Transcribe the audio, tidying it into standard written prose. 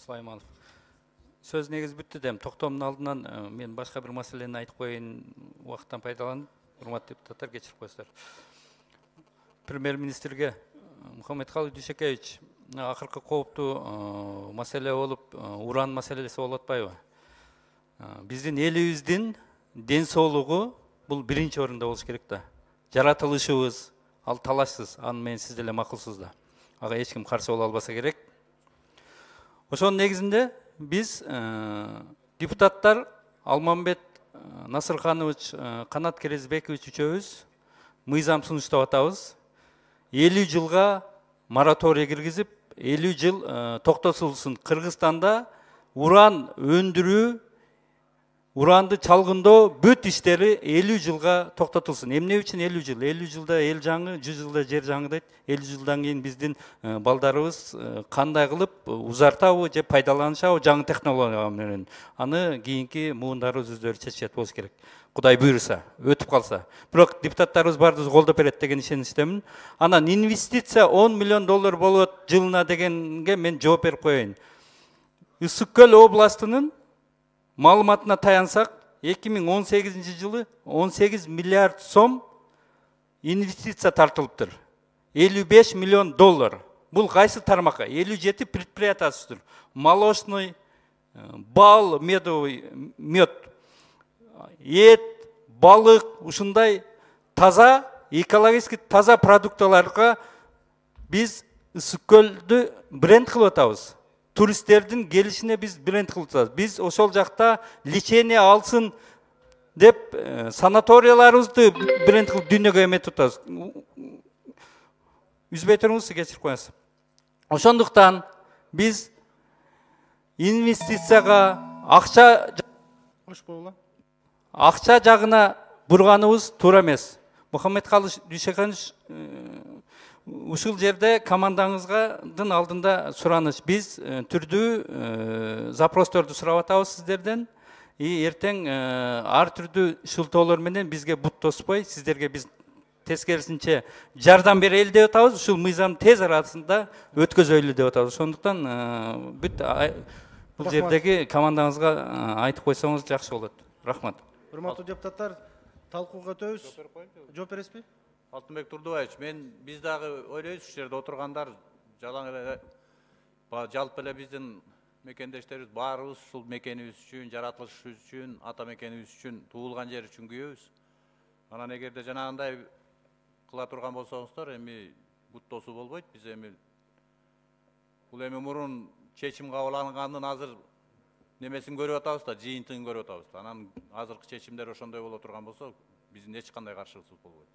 Сулайманов. Сөз негіз бүтті дем. Тоқтомның алдынан мен башқа бір мәселені айтып қойын уақыттан пайдаланып, құрметті депутаттар кешіріп қойсыздар. Премьер-министрге Мұхаммедқали Дүйсекевич, ақырқы қауіпті мәселе болып, уран мәселесі болатпайбы? Біздің еліміздің денсаулығы бұл бірінші орында болуш керек та. Жаратылышыбыз, ал талашсыз, аны мен сізделе мақұлсыз да. Аға ешкім қарсы бола албаса керек. Ошонун негизинде biz депутаттар Алмамбет Насырханович, Канат Керезбекович үчөөбүз мыйзам сунуштап атабыз. 50 жылга мораторий киргизип, 50 жыл токтотулсун. Кыргызстанда уран өндүрүү, уранды чалгындоо бүт иштери 50 жылга токтотулсун. Эмне үчүн 50 жыл? 50 жылда эл жаңы, 100 жылда жер жаңы дейт. 50 жылдан кийин биздин балдарыбыз кандай кылып узартабы же пайдаланышабы жаңы технология менен. Аны кийинки муундарыбыз өздөрү чечет болуш керек. Кудай буйруса, өтүп калса. Бирок депутаттарыбыз бардыгы колдоп берет деген ишеничтемин. Анан инвестиция 10 миллион доллар болот жылына дегенге мен жооп берип коеюн. Ысык Көл областынын малыматына таянсак, 2018 жылы 18 миллиард сом инвестиция тартылыптыр. 55 миллион доллар. Бул кайсы тармакка? 57 предприятиясыдыр. Молочный, бал, медовый, мед, ет, балык, ушундай таза, экологически таза продукталарга биз Ысык Көлдү бренд кылып атабыз. Туристтердин келишине биз бренд кылып атабыз. Биз ошол жакта лечение алсын деп санаторияларыбызды бренд кылып дүйнөгө эметип атабыз. Үзбөй туруңуз, кечирип коесуз. Ошондуктан биз инвестицияга акча жагына бурганыбыз туура эмес. Мұхаммедқали Дүйсекевич, ушул жерде командаңыздын алдында сураныш. Биз түрдүү запросторду сурап атабыз сиздерден. Эртең ар түрдүү шылтоолор менен бизге бут тоспой, сиздерге биз тескерисинче жардам берели деп атабыз. Ушул мыйзам тез арасында өткөзөлү деп атабыз. Ошондуктан бүт бул жердеги командаңызга айтып койсоңуз жакшы болот. Рахмат. Урматтуу депутаттар, талкууга өтөбүз. Жооп бересизби? Алтынбек Турдубаевич, биз дагы ойлойбуз, ушул жерде отургандар жалпы эле биздин мекендештерибиз баарыбыз ушул мекенибиз үчүн, жаратылышыбыз үчүн, ата мекенибиз үчүн, туулган жер үчүн күйөбүз. Анан эгерде жанагындай кыла турган болсоңуздар, эми бут тосуу болбойт. Биз эми бул мурун чечим кабыл алынганын азыр немесин көрүп атабыз да, жыйынтыгын көрүп атабыз. Анан азыркы чечимдер ошондой боло турган болсо, биздин эч кандай каршылыгыбыз болбойт.